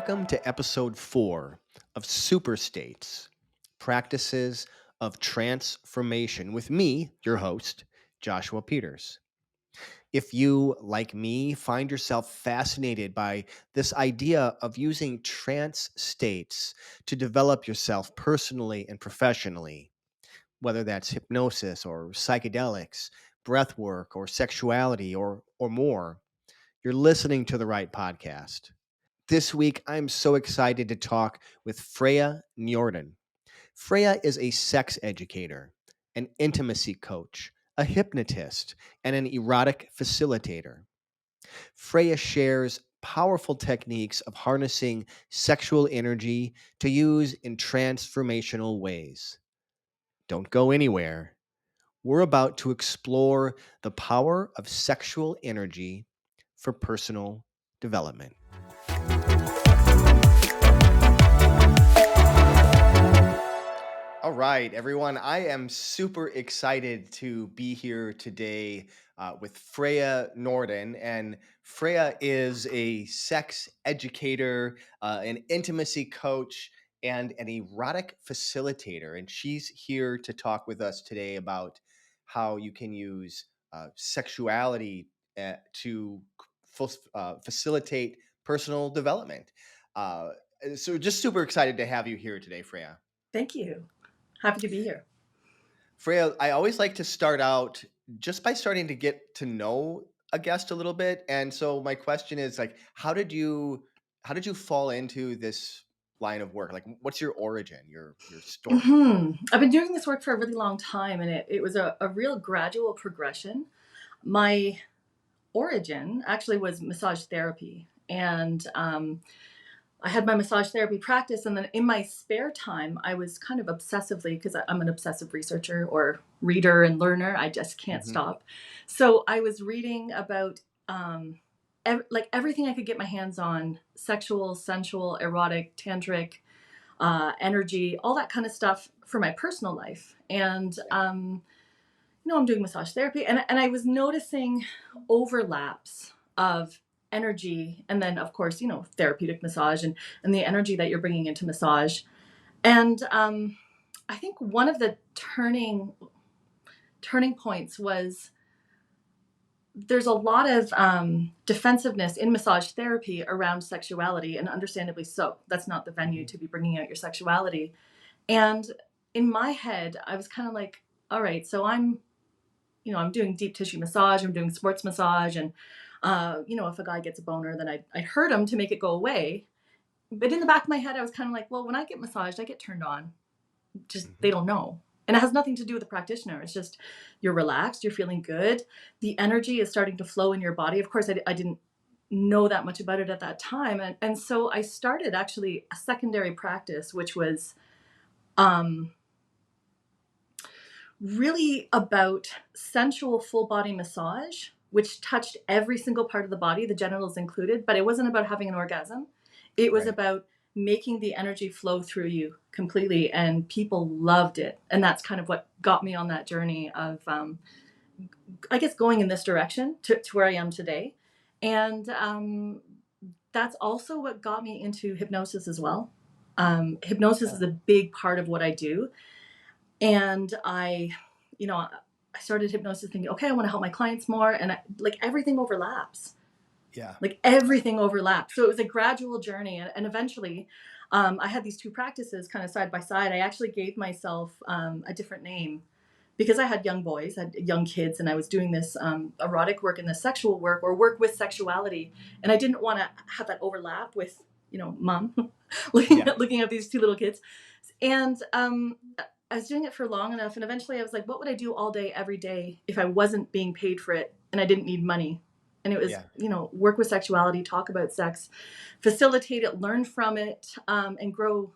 Welcome to episode 4 of Super States Practices of Transformation with me, your host, Joshua Peters. If you, like me, find yourself fascinated by this idea of using trance states to develop yourself personally and professionally, whether that's hypnosis or psychedelics, breath work or sexuality or more, you're listening to the right podcast. This week, I'm so excited to talk with Freja Njorden. Freja is a sex educator, an intimacy coach, a hypnotist, and an erotic facilitator. Freja shares powerful techniques of harnessing sexual energy to use in transformational ways. Don't go anywhere. We're about to explore the power of sexual energy for personal development. All right, everyone. I am super excited to be here today with Freja Norden. And Freja is a sex educator, an intimacy coach, and an erotic facilitator. And she's here to talk with us today about how you can use sexuality to facilitate personal development. Uh, so, just super excited to have you here today, Freja. Thank you. Happy to be here. Freja, I always like to start out just by starting to get to know a guest a little bit. And so my question is like, how did you fall into this line of work? Like what's your origin, your story? I've been doing this work for a really long time, and it was a real gradual progression. My origin actually was massage therapy. And I had my massage therapy practice. And then in my spare time, I was kind of obsessively, because I'm an obsessive researcher or reader and learner, I just can't Hmm. stop. So I was reading about like everything I could get my hands on: sexual, sensual, erotic, tantric, energy, all that kind of stuff for my personal life. And, I'm doing massage therapy, and I was noticing overlaps of energy. And then, of course, therapeutic massage and the energy that you're bringing into massage. And I think one of the turning points was there's a lot of defensiveness in massage therapy around sexuality, and understandably so. That's not the venue to be bringing out your sexuality. And in my head, I was kind of like, all right, so I'm doing deep tissue massage, I'm doing sports massage, and if a guy gets a boner, then I'd hurt him to make it go away. But in the back of my head, I was kind of like, well, when I get massaged, I get turned on. Just they don't know. And it has nothing to do with the practitioner. It's just you're relaxed, you're feeling good. The energy is starting to flow in your body. Of course, I didn't know that much about it at that time. And so I started actually a secondary practice, which was really about sensual full body massage, which touched every single part of the body, the genitals included. But it wasn't about having an orgasm. It was Right. about making the energy flow through you completely, and people loved it. And that's kind of what got me on that journey of I guess going in this direction to where I am today. And that's also what got me into hypnosis as well. Hypnosis is a big part of what I do. And I started hypnosis thinking, okay, I want to help my clients more. And like everything overlaps. Yeah. Like everything overlaps. So it was a gradual journey. And eventually I had these two practices kind of side by side. I actually gave myself a different name because I had young boys, I had young kids, and I was doing this erotic work and the sexual work, or work with sexuality. And I didn't want to have that overlap with, mom looking at these two little kids. And I was doing it for long enough, and eventually I was like, what would I do all day, every day, if I wasn't being paid for it and I didn't need money? And it was, work with sexuality, talk about sex, facilitate it, learn from it, and grow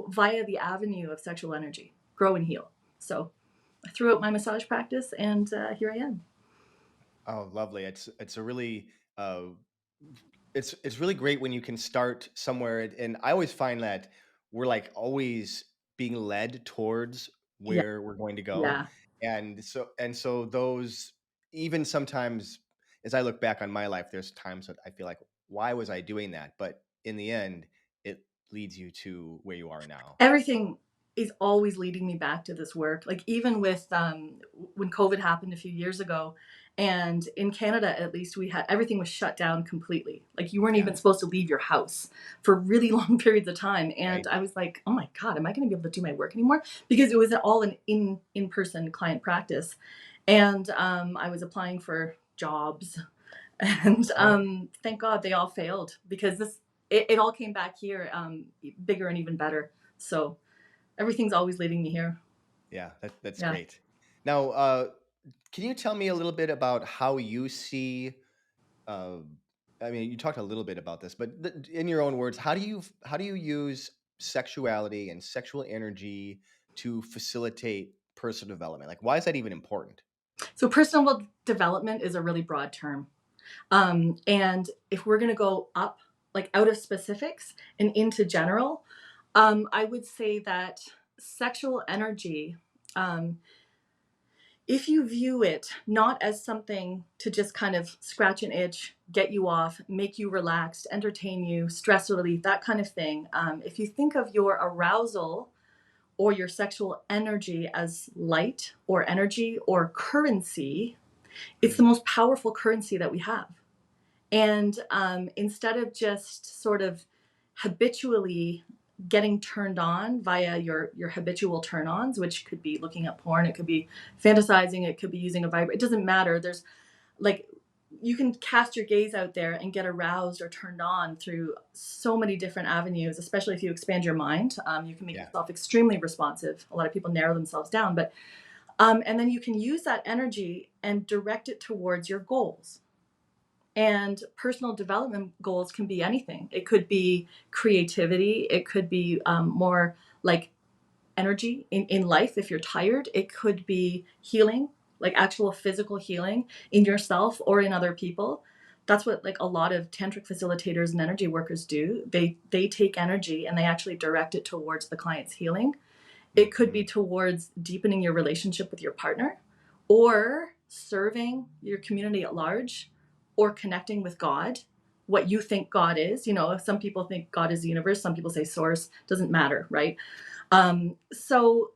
via the avenue of sexual energy, grow and heal. So I threw out my massage practice, and here I am. Oh, lovely. It's a really it's really great when you can start somewhere, and I always find that we're like always being led towards Yeah, where we're going to go. yeah, And so those, even sometimes as I look back on my life, there's times that I feel like, why was I doing that? But in the end, it leads you to where you are now. Everything is always leading me back to this work. Like even with when COVID happened a few years ago, and in Canada at least, we had everything was shut down completely. Like you weren't Yeah. even supposed to leave your house for really long periods of time. And Right. I was like, oh my god, am I going to be able to do my work anymore? Because it was all an in person client practice, and I was applying for jobs, and Oh, thank God they all failed because it all came back here bigger and even better. So everything's always leading me here. yeah, that's Yeah. great. Now, can you tell me a little bit about how you see? Uh, I mean, you talked a little bit about this, but in your own words, how do you use sexuality and sexual energy to facilitate personal development? Like, why is that even important? So personal development is a really broad term. And if we're going to go up, like out of specifics and into general, I would say that sexual energy, um, if you view it not as something to just kind of scratch an itch, get you off, make you relaxed, entertain you, stress relief, that kind of thing, if you think of your arousal or your sexual energy as light or energy or currency, it's the Mhm. most powerful currency that we have. And instead of just sort of habitually getting turned on via your habitual turn-ons, which could be looking at porn, it could be fantasizing, it could be using a vibrator, it doesn't matter. There's like you can cast your gaze out there and get aroused or turned on through so many different avenues, especially if you expand your mind. You can make Yeah. yourself extremely responsive. A lot of people narrow themselves down, but and then you can use that energy and direct it towards your goals. And personal development goals can be anything. It could be creativity. It could be more like energy in life if you're tired. It could be healing, like actual physical healing in yourself or in other people. That's what like a lot of tantric facilitators and energy workers do. They take energy and they actually direct it towards the client's healing. It could be Mhm. towards deepening your relationship with your partner or serving your community at large or connecting with God, what you think God is. You know, some people think God is the universe, some people say source, doesn't matter, right? So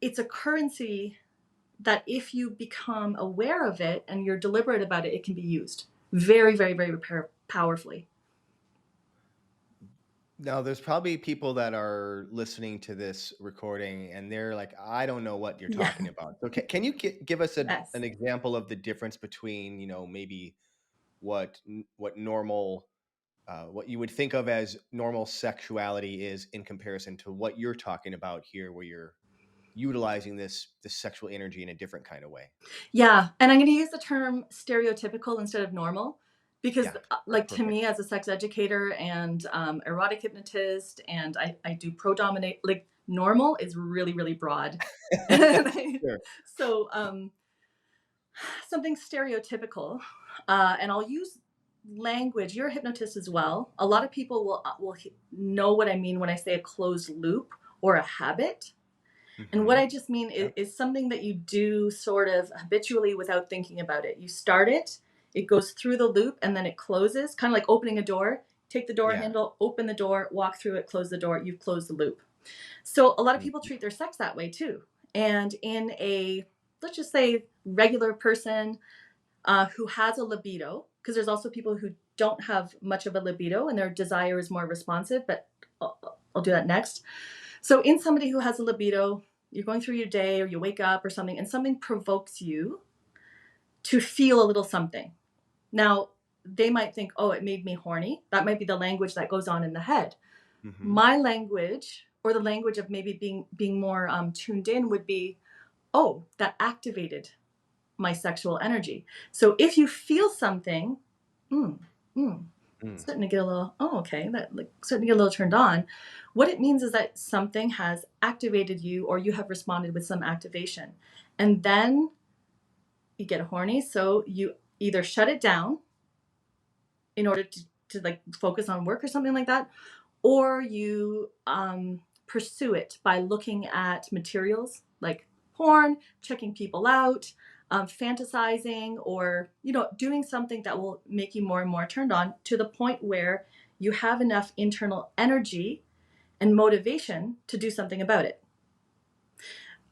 it's a currency that if you become aware of it and you're deliberate about it, it can be used very, very, very powerfully. Now, there's probably people that are listening to this recording and they're like, I don't know what you're Yeah. talking about. So, can you give us Yes. an example of the difference between, maybe what normal, what you would think of as normal sexuality is in comparison to what you're talking about here, where you're utilizing this sexual energy in a different kind of way? Yeah, and I'm going to use the term stereotypical instead of normal because, Yeah, like, to perfect. me, as a sex educator and erotic hypnotist, and I do pro dominate, like, normal is really, really broad. Sure. So, something stereotypical, and I'll use language. You're a hypnotist as well. A lot of people will know what I mean when I say a closed loop or a habit. And what Hmm. I just mean Yep. is something that you do sort of habitually without thinking about it. You start it, it goes through the loop, and then it closes, kind of like opening a door. Take the door Yeah. handle, open the door, walk through it, close the door, you've closed the loop. So a lot of people Mhm. treat their sex that way too. And in a, let's just say, regular person who has a libido, because there's also people who don't have much of a libido and their desire is more responsive, but I'll do that next. So, in somebody who has a libido, you're going through your day or you wake up or something, and something provokes you to feel a little something. Now, they might think, oh, it made me horny. That might be the language that goes on in the head. Mhm. My language, or the language of maybe being more tuned in, would be, oh, that activated my sexual energy. So if you feel something, mm, mm, Mm. starting to get a little, oh, okay, that like starting to get a little turned on. What it means is that something has activated you or you have responded with some activation. And then you get horny. So you either shut it down in order to like focus on work or something like that, or you pursue it by looking at materials like porn, checking people out, fantasizing, or, you know, doing something that will make you more and more turned on to the point where you have enough internal energy and motivation to do something about it.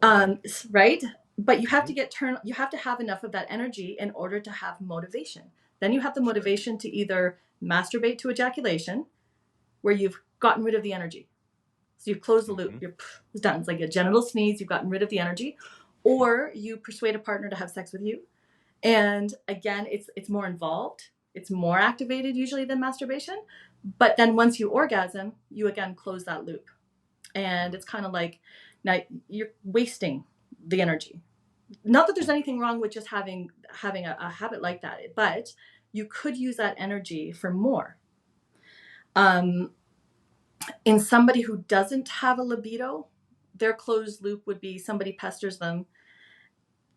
Okay. Right? But you have to Hmm. get turned, you have to have enough of that energy in order to have motivation. Then you have the Sure. motivation to either masturbate to ejaculation, where you've gotten rid of the energy. So you've closed the loop. Hmm. It's done. It's like a genital sneeze. You've gotten rid of the energy, or you persuade a partner to have sex with you. And again, it's more involved. It's more activated usually than masturbation. But then once you orgasm, you again close that loop, and it's kind of like now you're wasting the energy. Not that there's anything wrong with just having a habit like that, but you could use that energy for more. Um, in somebody who doesn't have a libido, their closed loop would be somebody pesters them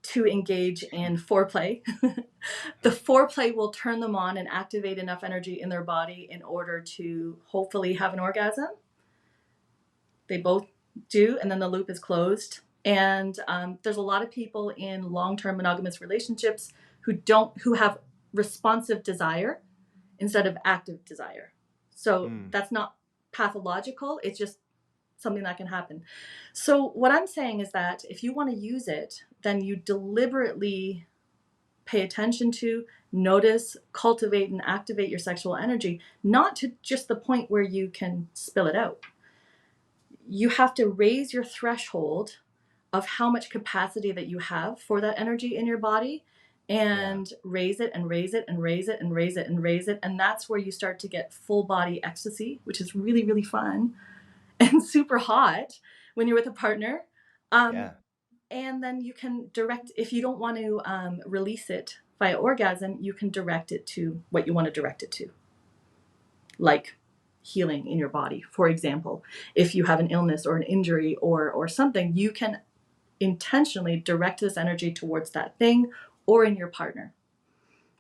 to engage in foreplay. The foreplay will turn them on and activate enough energy in their body in order to hopefully have an orgasm. They both do, and then the loop is closed. And there's a lot of people in long-term monogamous relationships who have responsive desire instead of active desire. So Mm. that's not pathological. It's just something that can happen. So what I'm saying is that if you want to use it, then you deliberately pay attention to, notice, cultivate, and activate your sexual energy, not to just the point where you can spill it out. You have to raise your threshold of how much capacity that you have for that energy in your body, Yeah. and raise it and raise it and raise it and raise it and raise it. And that's where you start to get full body ecstasy, which is really, really fun and super hot when you're with a partner. Um, Yeah. and then you can direct, if you don't want to release it via orgasm, you can direct it to what you want to direct it to, like healing in your body. For example, if you have an illness or an injury or something, you can intentionally direct this energy towards that thing, or in your partner,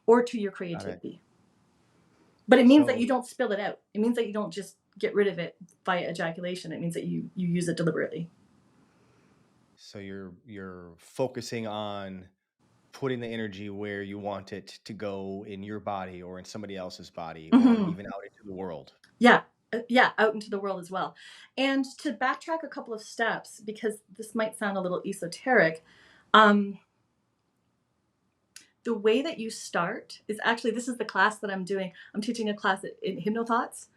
or to your Got it. creativity. But it means that So you don't spill it out. It means that you don't just get rid of it via ejaculation. It means that you use it deliberately. so you're focusing on putting the energy where you want it to go in your body or in somebody else's body or Mm-hmm. even out into the world. Yeah. Yeah, out into the world as well. And to backtrack a couple of steps, because this might sound a little esoteric, um, the way that you start is actually, this is the class that I'm doing. I'm teaching a class in hypnothoughts,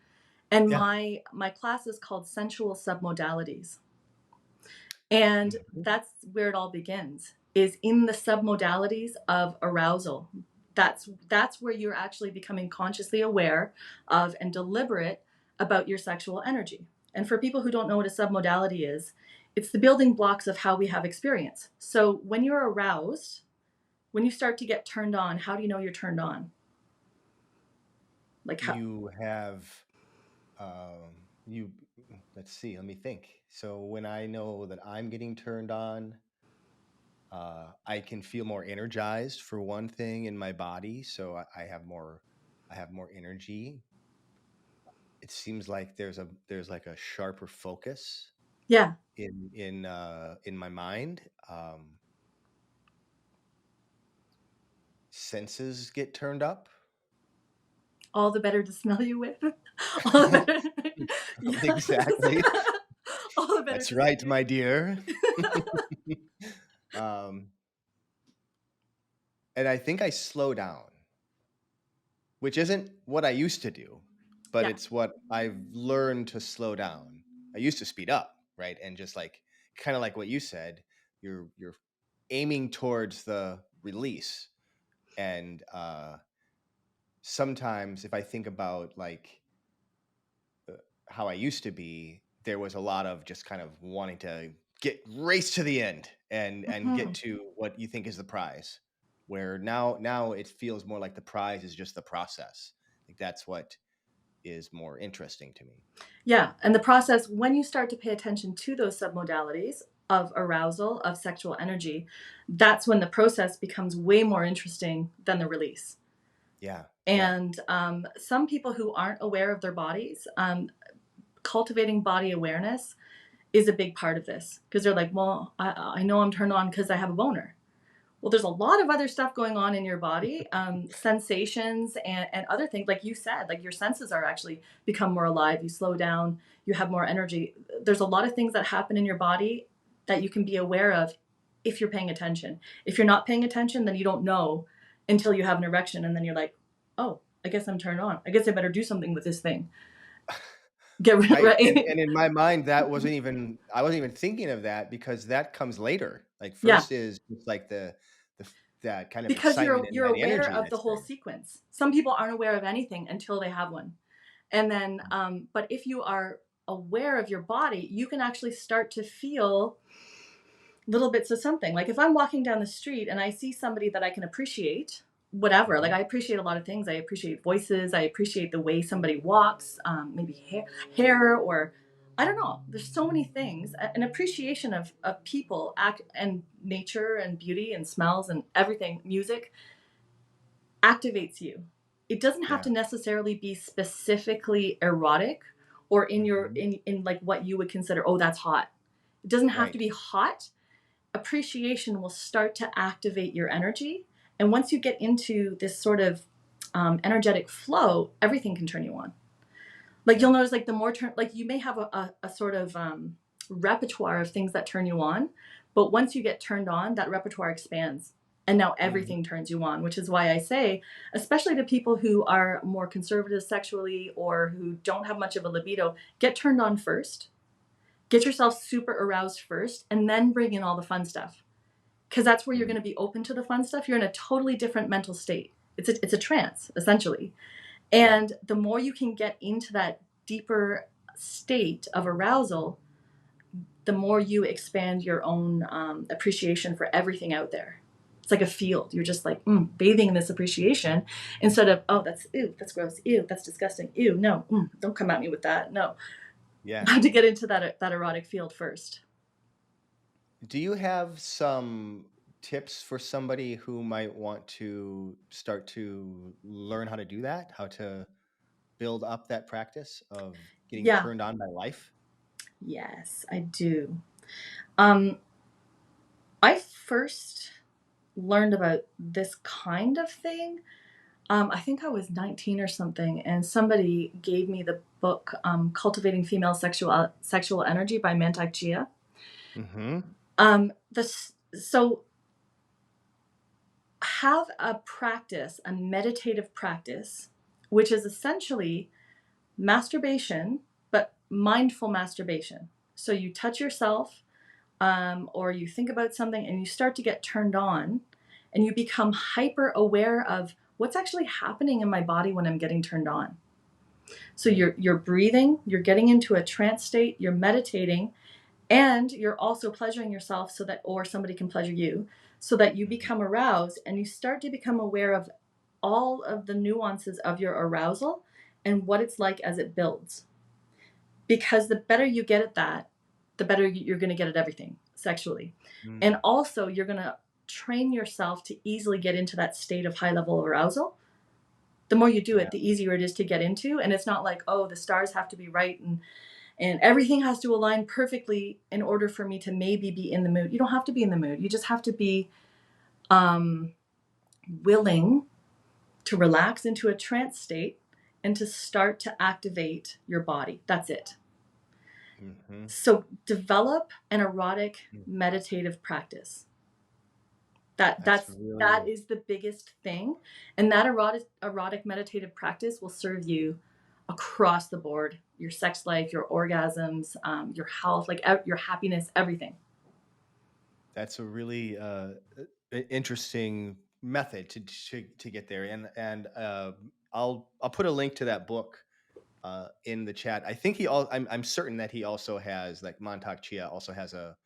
and Yeah. my class is called Sensual Submodalities. And Mhm. that's where it all begins, is in the submodalities of arousal. That's where you're actually becoming consciously aware of and deliberate about your sexual energy. And for people who don't know what a submodality is, it's the building blocks of how we have experience. So when you're aroused, when you start to get turned on, how do you know you're turned on? Like how? You have you let's see, let me think. So when I know that I'm getting turned on, I can feel more energized for one thing in my body. So I have more energy. It seems like there's like a sharper focus Yeah, in my mind. Senses get turned up. all the better to smell you with. All the better. Yes. Exactly. All the better That's to see right, you. my dear. um, and I think I slow down, which isn't what I used to do, but Yeah. it's what I've learned to slow down. I used to speed up, right? And just like kind of like what you said, you're aiming towards the release. And sometimes if I think about like how I used to be, there was a lot of just kind of wanting to get race to the end and get Mhm. to what you think is the prize. Where now it feels more like the prize is just the process. Like that's what is more interesting to me. Yeah. And the process, when you start to pay attention to those submodalities of arousal, of sexual energy, that's when the process becomes way more interesting than the release. Yeah, yeah. And some people who aren't aware of their bodies, cultivating body awareness is a big part of this, because they're like, well, I know I'm turned on because I have a boner. Well, there's a lot of other stuff going on in your body, sensations and other things. Like you said, like your senses are actually become more alive. You slow down, you have more energy. There's a lot of things that happen in your body that you can be aware of if you're paying attention. If you're not paying attention, then you don't know until you have an erection. And then you're like, oh, I guess I'm turned on. I guess I better do something with this thing. Get rid of Right. right. And in my mind, that wasn't even I wasn't even thinking of that because that comes later. Like Yeah. first is just like the that kind of Because excitement and you're that aware energy of the that's whole there. sequence. Some people aren't aware of anything until they have one. And then, but if you are aware of your body, you can actually start to feel little bits of something. Like if I'm walking down the street and I see somebody that I can appreciate, whatever, like Mhm. I appreciate a lot of things. I appreciate voices. I appreciate the way somebody walks, maybe hair, or I don't know. There's so many things. An appreciation of people, act, and nature and beauty and smells and everything, music activates you. It doesn't have Yeah. to necessarily be specifically erotic or in your Mhm. in like what you would consider, oh, that's hot. It doesn't have to Right. be hot. Appreciation will start to activate your energy. And once you get into this sort of energetic flow, everything can turn you on. Like Yeah. you'll notice, like the more turn, like you may have a sort of repertoire of things that turn you on, but once you get turned on, that repertoire expands, and now Mhm. everything turns you on. Which is why I say, especially to people who are more conservative sexually or who don't have much of a libido, get turned on first, get yourself super aroused first, and then bring in all the fun stuff, because that's where you're Mm. going to be open to the fun stuff. You're in a totally different mental state. It's a trance essentially. Yeah. And the more you can get into that deeper state of arousal, the more you expand your own appreciation for everything out there. It's like a field. You're just like bathing in this appreciation instead of, oh, that's ew, that's gross, ew, that's disgusting, ew, no, don't come at me with that. No, Yeah. you have to get into that erotic field first. Do you have some tips for somebody who might want to start to learn how to do that? How to build up that practice of getting Yeah, turned on by life? yes, I do. Um, I first learned about this kind of thing. I think I was 19 or something, and somebody gave me the book "Cultivating Female Sexual Energy" by Mantak Chia. Mhm. This so have a practice, a meditative practice, which is essentially masturbation, but mindful masturbation. So you touch yourself, or you think about something, and you start to get turned on, and you become hyper aware of what's actually happening in my body when I'm getting turned on. So Mm. you're breathing, you're getting into a trance state, you're meditating, and you're also pleasuring yourself so that, or somebody can pleasure you, so that you Mhm. become aroused and you start to become aware of all of the nuances of your arousal and what it's like as it builds. Because the better you get at that, the better you're going to get at everything sexually. And Mm. also, you're going to train yourself to easily get into that state of high level of arousal. The more you do Yeah. it, the easier it is to get into. And it's not like, oh, the stars have to be right and everything has to align perfectly in order for me to maybe be in the mood. You don't have to be in the mood. You just have to be um, willing to relax into a trance state and to start to activate your body. That's it. Mhm. So develop an erotic Mm. meditative practice. That That's that's that really is the biggest thing, and that erotic meditative practice will serve you across the board. Your sex life, your orgasms, your health, like your happiness, everything. that's a really interesting method to get there. And I'll put a link to that book in the chat. I think I'm certain that he also has like Montauk Chia also has a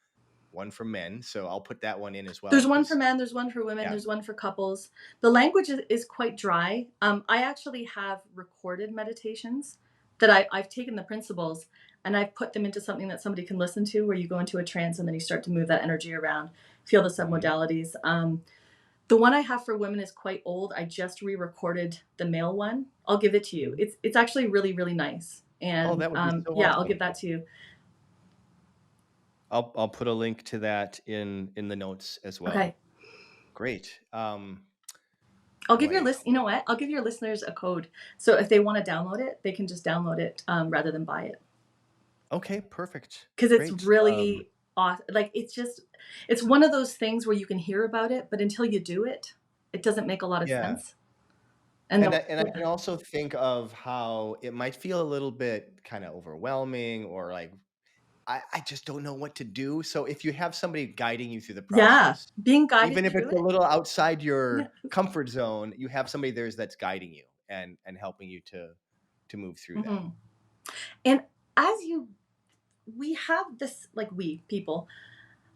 one for men, so I'll put that one in as well There's one for because men, there's one for women, yeah. there's one for couples. The language is quite dry. I actually have recorded meditations that I've taken the principles and I've put them into something that somebody can listen to, where you go into a trance and then you start to move that energy around, feel the Mhm. submodalities. The one I have for women is quite old. I just re-recorded the male one. I'll give it to you. Mhm. It's actually really really nice. Oh, And that would be so yeah, I'll awesome. give that to you. I'll put a link to that in the notes as well. Okay. great. I'll give Boy, you know what? I'll give your listeners a code. So if they want to download it, they can just download it rather than buy it. okay, perfect. Because it's Great. really awesome. Like, it's one of those things where you can hear about it, but until you do it, it doesn't make a lot of Yeah. sense. And And I can also think of how it might feel a little bit kind of overwhelming or like I just don't know what to do. So if you have somebody guiding you through the yeah, process, being guided even if through it's a it. little outside Yeah. your comfort zone, you have somebody there that's guiding you and helping you to move through that. Mhm. And as you, we have this, like, we people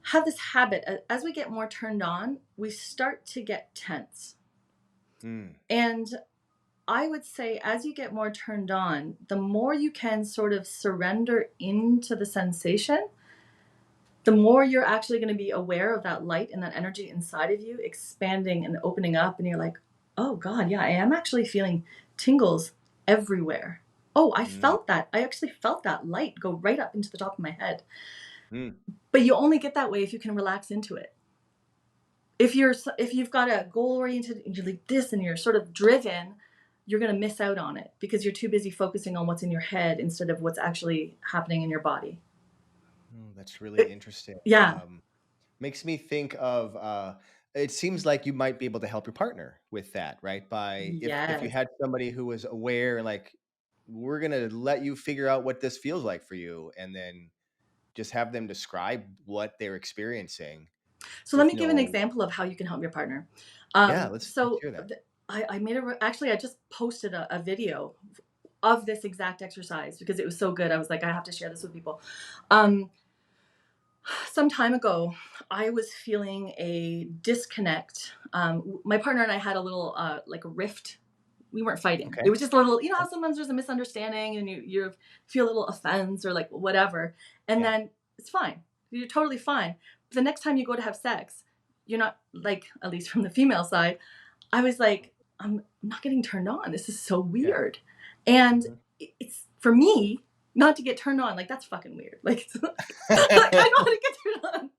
have this habit, as we get more turned on, we start to get tense. Mm, And I would say, as you get more turned on, the more you can sort of surrender into the sensation, the more you're actually going to be aware of that light and that energy inside of you expanding and opening up. And you're like, oh God, yeah, I am actually feeling tingles everywhere. Oh, I mm, felt that. I actually felt that light go right up into the top of my head. mm. But you only get that way if you can relax into it. If you've got a goal oriented and you're like this and you're sort of driven, you're going to miss out on it because you're too busy focusing on what's in your head instead of what's actually happening in your body. Mm, that's really It- interesting. yeah. Makes me think of it seems like you might be able to help your partner with that, right? By if you Yes. had somebody who was aware, like we're gonna let you figure out what this feels like for you, and then just have them describe what they're experiencing So let with me give an no. example of how you can help your partner. Yeah, let's So hear that. I made actually, I just posted a video of this exact exercise because it was so good. I was like, I have to share this with people. Um, some time ago, I was feeling a disconnect. My partner and I had a little like a rift. We weren't fighting. Okay. It was just a little, you know how sometimes there's a misunderstanding and you feel a little offense or like whatever. And Yeah. then it's fine. You're totally fine. But the next time you go to have sex, you're not, like, at least from the female side, I was like, I'm not getting turned on. This is so Yeah. weird. And Mhm. it's for me not to get turned on. Like, that's fucking weird. Like, like I know how to get turned on.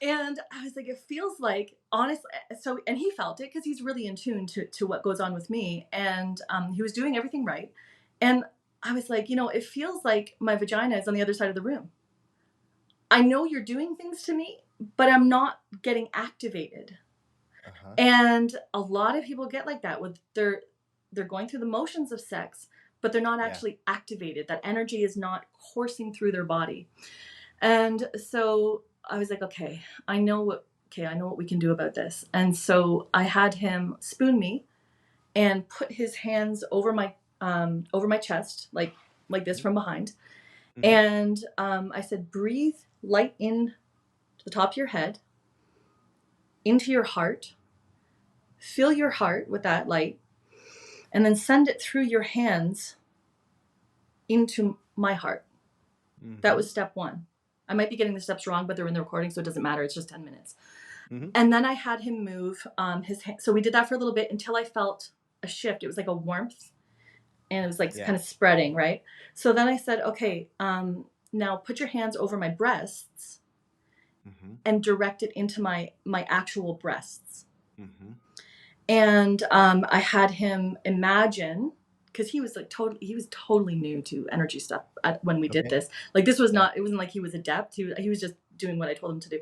And I was like, it feels like, honestly, so, and he felt it because he's really in tune to what goes on with me. And he was doing everything right. And I was like, it feels like my vagina is on the other side of the room. I know you're doing things to me, but I'm not getting activated. Uh-huh. And a lot of people get like that with they're going through the motions of sex, but they're not Yeah. actually activated. That energy is not coursing through their body. And so I was like, I know what we can do about this. And so I had him spoon me and put his hands over my chest, like this from behind. Mm-hmm. And I said, breathe light in to the top of your head, into your heart, fill your heart with that light, and then send it through your hands into my heart. That Mm-hmm. was step one. I might be getting the steps wrong, but they're in the recording, so it doesn't matter. It's just 10 minutes. Mm-hmm. And then I had him move his hand. So we did that for a little bit until I felt a shift. It was like a warmth and it was like Yeah. kind of spreading, right? So then I said, okay, now put your hands over my breasts Mm-hmm. and direct it into my actual breasts. Mm-hmm. And I had him imagine, because he was totally new to energy stuff when we did Okay. this. Like, this was Yeah. not, it wasn't like he was adept. He was just doing what I told him to do.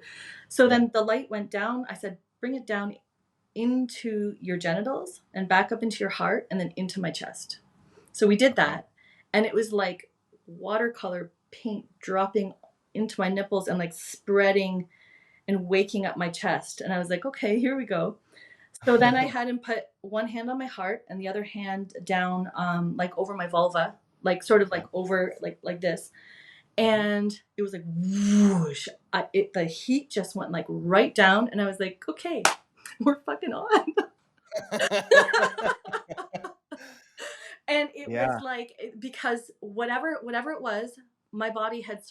So Yeah. then the light went down. I said, bring it down into your genitals and back up into your heart and then into my chest. So we did Okay. that. And it was like watercolor paint dropping into my nipples and like spreading and waking up my chest. And I was like, okay, here we go. So then I had him put one hand on my heart and the other hand down, like over my vulva, like sort of Yeah. like over, like this. Mm-hmm. And it was like whoosh. The heat just went like right down, and I was like, okay, we're fucking on. And it was Yeah. like, because whatever it was, my body had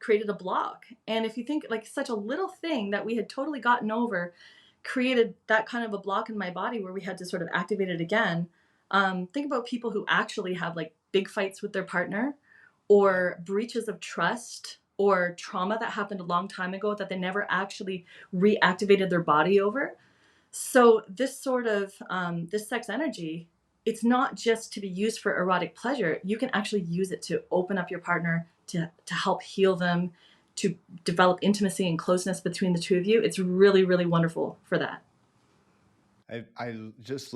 created a block. And if you think, like, such a little thing that we had totally gotten over created that kind of a block in my body where we had to sort of activate it again. Think about people who actually have like big fights with their partner Yeah. or breaches of trust or trauma that happened a long time ago that they never actually reactivated their body over. So this sort of this sex energy, it's not just to be used for erotic pleasure. You can actually use it to open up your partner, to help heal them, to develop intimacy and closeness between the two of you. It's really, really wonderful for that. I just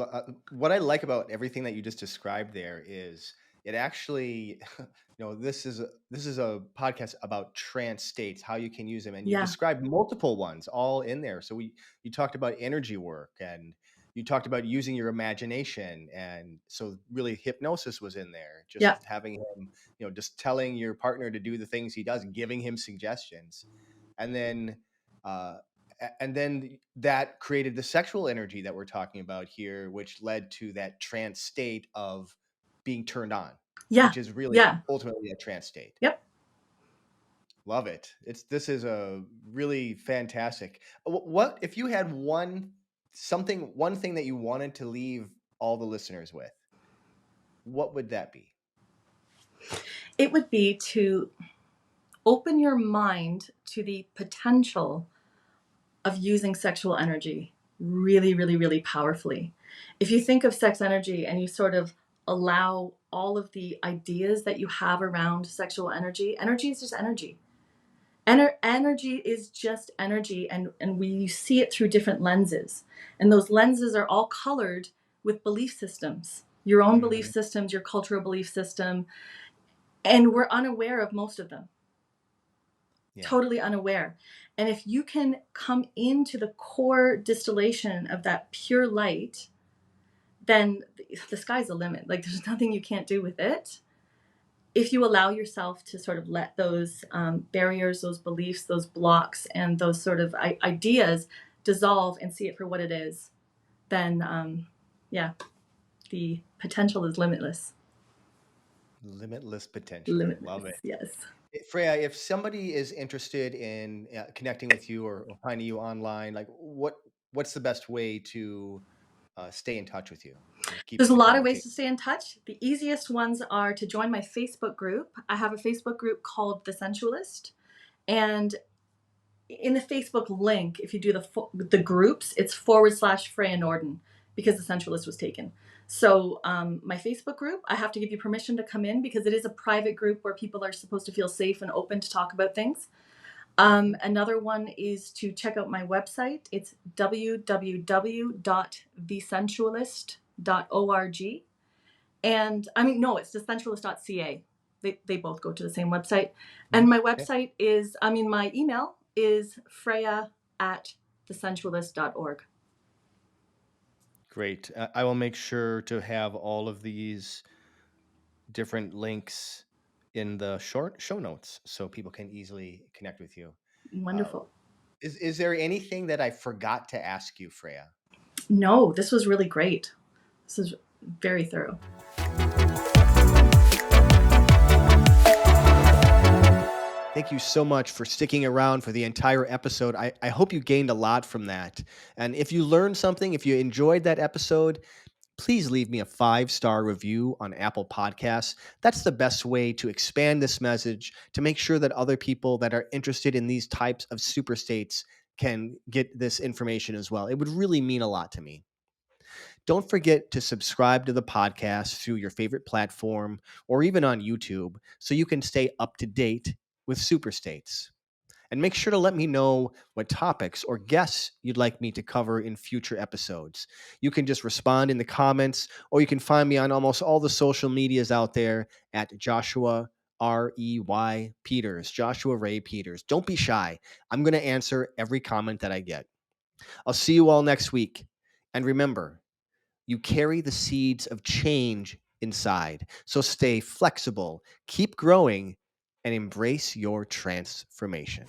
what I like about everything that you just described there is it actually, this is a podcast about trance states, how you can use them, and you Yeah, described multiple ones all in there. So you talked about energy work, and you talked about using your imagination, and so really hypnosis was in there, just yeah, having him, just telling your partner to do the things he does, giving him suggestions, and then. Uh, and then that created the sexual energy that we're talking about here, which led to that trance state of being turned on, yeah, which is really yeah. ultimately a trance state. Yep. Love it. This is a really fantastic. What if you had one thing that you wanted to leave all the listeners with? What would that be? It would be to open your mind to the potential of using sexual energy really, really, really powerfully. If you think of sex energy and you sort of allow all of the ideas that you have around sexual energy, energy is just energy. Energy is just energy, and we see it through different lenses. And those lenses are all colored with belief systems, your own belief Hmm. systems, your cultural belief system, and we're unaware of most of them, Yeah. totally unaware. And if you can come into the core distillation of that pure light, then the sky's the limit. Like there's nothing you can't do with it. If you allow yourself to sort of let those barriers, those beliefs, those blocks, and those sort of ideas dissolve and see it for what it is, then yeah, the potential is limitless. Limitless potential. Love Limitless, it. yes. Freya, if somebody is interested in connecting with you, or finding you online, like what's the best way to stay in touch with you and There's keep a the lot of ways conversation? to stay in touch. The easiest ones are to join my Facebook group. I have a Facebook group called The Sensualist. And in the Facebook link, if you do the groups, it's / Freya Norden, because the Sensualist was taken. So my Facebook group, I have to give you permission to come in because it is a private group where people are supposed to feel safe and open to talk about things. Hmm. Another one is to check out my website. It's www.thesensualist.org. And I mean, no, it's thesensualist.ca. They both go to the same website. And my Okay. website is, I mean, my email is freya@thesensualist.org. Great. I will make sure to have all of these different links in the short show notes so people can easily connect with you. Uh, Wonderful. is there anything that I forgot to ask you, Freya? No, this was really great. This is very thorough. Thank you so much for sticking around for the entire episode. I hope you gained a lot from that. And if you learned something, if you enjoyed that episode, please leave me a 5-star review on Apple Podcasts. That's the best way to expand this message, to make sure that other people that are interested in these types of super states can get this information as well. It would really mean a lot to me. Don't forget to subscribe to the podcast through your favorite platform or even on YouTube so you can stay up to date with super states. And make sure to let me know what topics or guests you'd like me to cover in future episodes. You can just respond in the comments, or you can find me on almost all the social medias out there at Joshua Rey Peters, Joshua Ray Peters. Don't be shy. I'm going to answer every comment that I get. I'll see you all next week. And remember, you carry the seeds of change inside. So stay flexible, keep growing, and embrace your transformation.